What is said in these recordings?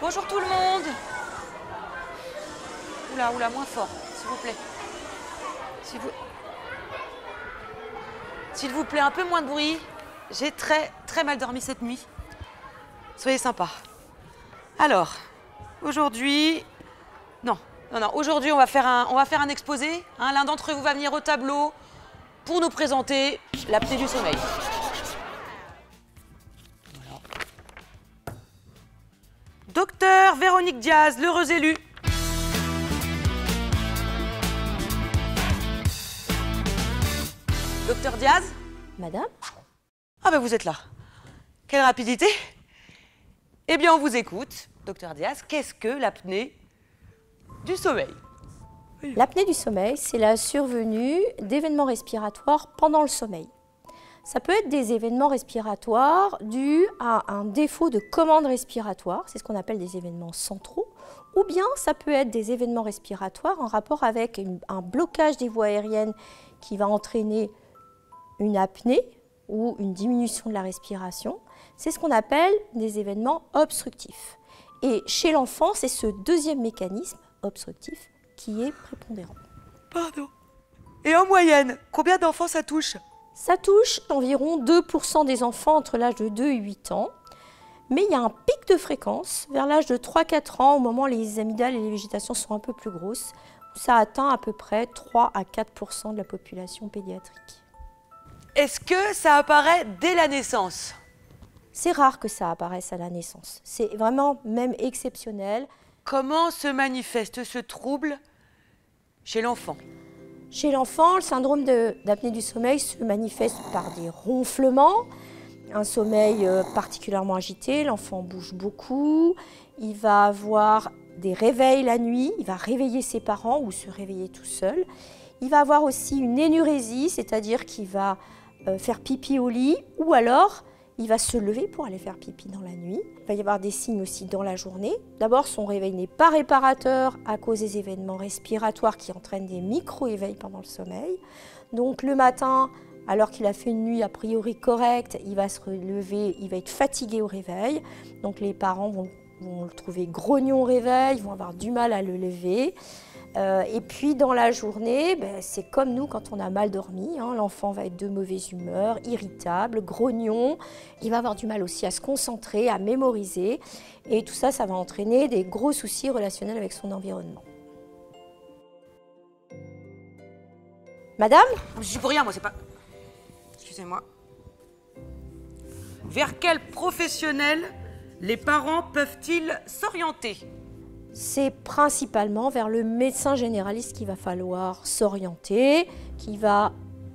Bonjour tout le monde. Oula, oula, moins fort, s'il vous plaît. S'il vous plaît, un peu moins de bruit. J'ai très mal dormi cette nuit. Soyez sympas. Alors, aujourd'hui... Non, aujourd'hui on va faire un exposé. Hein, l'un d'entre vous va venir au tableau pour nous présenter l'apnée du sommeil. Voilà. Docteur Véronique Diaz, l'heureuse élue. Docteur Diaz? Madame? Ah ben vous êtes là. Quelle rapidité. Eh bien on vous écoute. Docteur Diaz, qu'est-ce que l'apnée du sommeil? L'apnée du sommeil, c'est la survenue d'événements respiratoires pendant le sommeil. Ça peut être des événements respiratoires dus à un défaut de commande respiratoire, c'est ce qu'on appelle des événements centraux, ou bien ça peut être des événements respiratoires en rapport avec un blocage des voies aériennes qui va entraîner une apnée ou une diminution de la respiration. C'est ce qu'on appelle des événements obstructifs. Et chez l'enfant, c'est ce deuxième mécanisme obstructif qui est prépondérant. Pardon. Et en moyenne, combien d'enfants ça touche? Ça touche environ 2% des enfants entre l'âge de 2 et 8 ans. Mais il y a un pic de fréquence vers l'âge de 3-4 ans, au moment où les amygdales et les végétations sont un peu plus grosses. Ça atteint à peu près 3 à 4% de la population pédiatrique. Est-ce que ça apparaît dès la naissance? C'est rare que ça apparaisse à la naissance. C'est vraiment même exceptionnel. Comment se manifeste ce trouble chez l'enfant? Chez l'enfant, le syndrome d'apnée du sommeil se manifeste par des ronflements, un sommeil particulièrement agité, l'enfant bouge beaucoup, il va avoir des réveils la nuit, il va réveiller ses parents ou se réveiller tout seul. Il va avoir aussi une énurésie, c'est-à-dire qu'il va faire pipi au lit ou alors il va se lever pour aller faire pipi dans la nuit. Il va y avoir des signes aussi dans la journée. D'abord, son réveil n'est pas réparateur à cause des événements respiratoires qui entraînent des micro-éveils pendant le sommeil. Donc le matin, alors qu'il a fait une nuit a priori correcte, il va se relever, il va être fatigué au réveil. Donc les parents vont le trouver grognon au réveil, vont avoir du mal à le lever. Et puis dans la journée, c'est comme nous quand on a mal dormi, hein, l'enfant va être de mauvaise humeur, irritable, grognon, il va avoir du mal aussi à se concentrer, à mémoriser, et tout ça, ça va entraîner des gros soucis relationnels avec son environnement. Madame? Je suis pour rien, moi, c'est pas... Excusez-moi. Vers quel professionnel les parents peuvent-ils s'orienter? C'est principalement vers le médecin généraliste qu'il va falloir s'orienter, qui va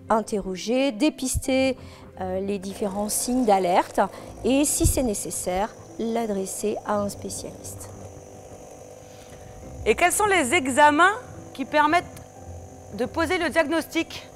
interroger, dépister les différents signes d'alerte et, si c'est nécessaire, l'adresser à un spécialiste. Et quels sont les examens qui permettent de poser le diagnostic?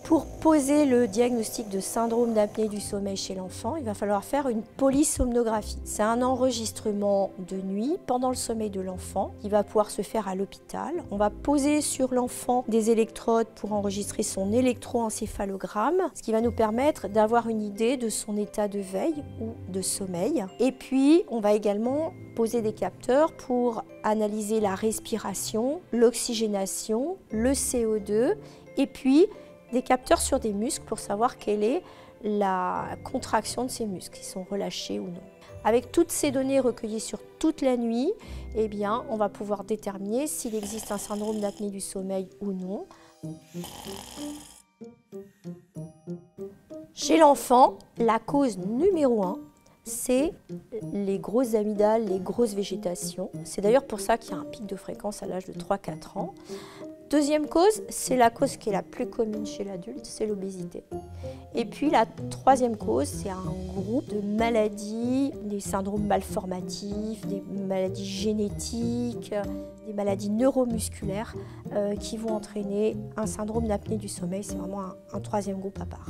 Pour poser le diagnostic de syndrome d'apnée du sommeil chez l'enfant, il va falloir faire une polysomnographie. C'est un enregistrement de nuit pendant le sommeil de l'enfant qui va pouvoir se faire à l'hôpital. On va poser sur l'enfant des électrodes pour enregistrer son électroencéphalogramme, ce qui va nous permettre d'avoir une idée de son état de veille ou de sommeil. Et puis, on va également poser des capteurs pour analyser la respiration, l'oxygénation, le CO2 et puis des capteurs sur des muscles pour savoir quelle est la contraction de ces muscles, s'ils sont relâchés ou non. Avec toutes ces données recueillies sur toute la nuit, eh bien, on va pouvoir déterminer s'il existe un syndrome d'apnée du sommeil ou non. Chez l'enfant, la cause numéro 1, c'est les grosses amygdales, les grosses végétations. C'est d'ailleurs pour ça qu'il y a un pic de fréquence à l'âge de 3-4 ans. Deuxième cause, c'est la cause qui est la plus commune chez l'adulte, c'est l'obésité. Et puis la troisième cause, c'est un groupe de maladies, des syndromes malformatifs, des maladies génétiques, des maladies neuromusculaires qui vont entraîner un syndrome d'apnée du sommeil. C'est vraiment un troisième groupe à part.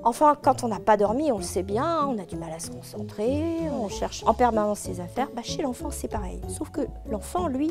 Enfin, quand on n'a pas dormi, on le sait bien, on a du mal à se concentrer, on cherche en permanence ses affaires. Chez l'enfant, c'est pareil. Sauf que l'enfant, lui,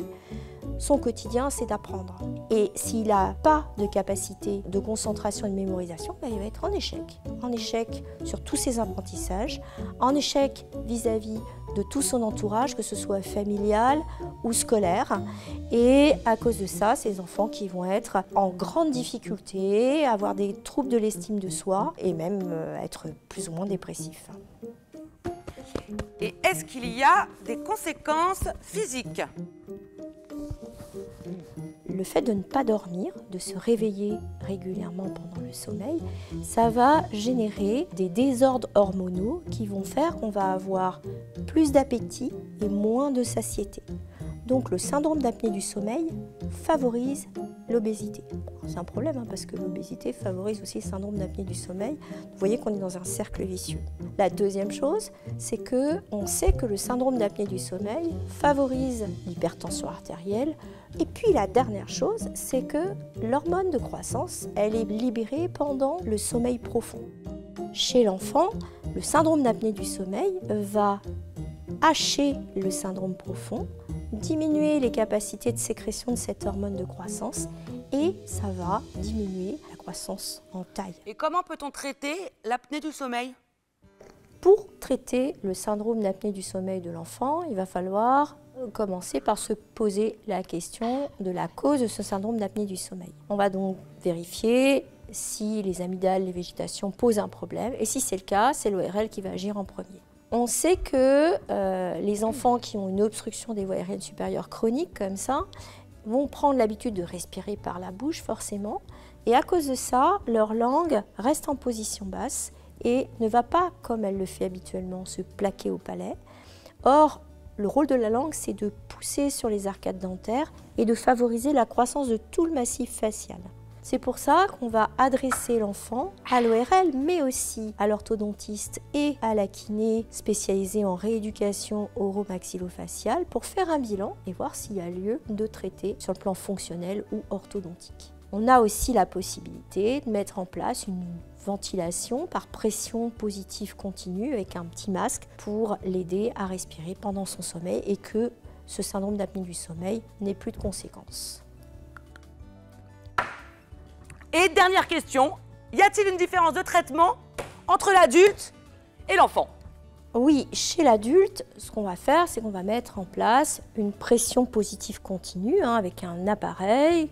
son quotidien, c'est d'apprendre. Et s'il n'a pas de capacité de concentration et de mémorisation, il va être en échec. En échec sur tous ses apprentissages, en échec vis-à-vis de tout son entourage, que ce soit familial ou scolaire. Et à cause de ça, ces enfants qui vont être en grande difficulté, avoir des troubles de l'estime de soi et même être plus ou moins dépressifs. Et est-ce qu'il y a des conséquences physiques? Le fait de ne pas dormir, de se réveiller régulièrement pendant le sommeil, ça va générer des désordres hormonaux qui vont faire qu'on va avoir plus d'appétit et moins de satiété. Donc le syndrome d'apnée du sommeil favorise l'obésité. C'est un problème parce que l'obésité favorise aussi le syndrome d'apnée du sommeil. Vous voyez qu'on est dans un cercle vicieux. La deuxième chose, c'est qu'on sait que le syndrome d'apnée du sommeil favorise l'hypertension artérielle. Et puis la dernière chose, c'est que l'hormone de croissance, elle est libérée pendant le sommeil profond. Chez l'enfant, le syndrome d'apnée du sommeil va hacher le syndrome profond, diminuer les capacités de sécrétion de cette hormone de croissance et ça va diminuer la croissance en taille. Et comment peut-on traiter l'apnée du sommeil? Pour traiter le syndrome d'apnée du sommeil de l'enfant, il va falloir commencer par se poser la question de la cause de ce syndrome d'apnée du sommeil. On va donc vérifier si les amygdales, les végétations posent un problème et si c'est le cas, c'est l'ORL qui va agir en premier. On sait que les enfants qui ont une obstruction des voies aériennes supérieures chronique comme ça vont prendre l'habitude de respirer par la bouche forcément et à cause de ça, leur langue reste en position basse et ne va pas, comme elle le fait habituellement, se plaquer au palais. Or, le rôle de la langue, c'est de pousser sur les arcades dentaires et de favoriser la croissance de tout le massif facial. C'est pour ça qu'on va adresser l'enfant à l'ORL, mais aussi à l'orthodontiste et à la kiné spécialisée en rééducation oro-maxillofaciale pour faire un bilan et voir s'il y a lieu de traiter sur le plan fonctionnel ou orthodontique. On a aussi la possibilité de mettre en place une ventilation par pression positive continue avec un petit masque pour l'aider à respirer pendant son sommeil et que ce syndrome d'apnée du sommeil n'ait plus de conséquences. Et dernière question, y a-t-il une différence de traitement entre l'adulte et l'enfant? Oui, chez l'adulte, ce qu'on va faire, c'est qu'on va mettre en place une pression positive continue avec un appareil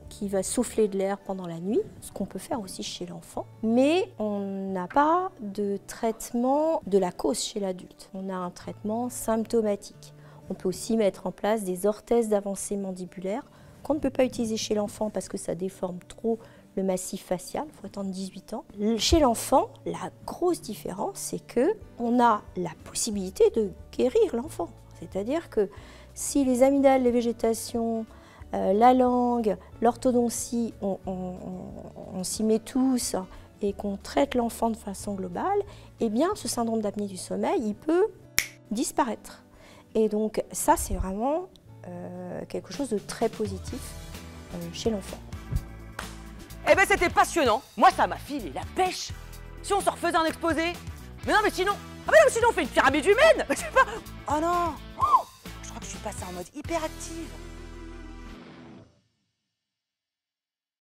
qui va souffler de l'air pendant la nuit, ce qu'on peut faire aussi chez l'enfant. Mais on n'a pas de traitement de la cause chez l'adulte. On a un traitement symptomatique. On peut aussi mettre en place des orthèses d'avancée mandibulaire qu'on ne peut pas utiliser chez l'enfant parce que ça déforme trop le massif facial, il faut attendre 18 ans. Chez l'enfant, la grosse différence, c'est qu'on a la possibilité de guérir l'enfant. C'est-à-dire que si les amygdales, les végétations, la langue, l'orthodontie, on s'y met tous et qu'on traite l'enfant de façon globale, eh bien ce syndrome d'apnée du sommeil, il peut disparaître. Et donc ça, c'est vraiment quelque chose de très positif chez l'enfant. Eh ben c'était passionnant. Moi ça m'a filé la pêche. Si on se refaisait un exposé. Mais non mais sinon. Ah mais non mais sinon on fait une pyramide humaine. Je sais pas. Oh non. Oh, je crois que je suis passée en mode hyperactive.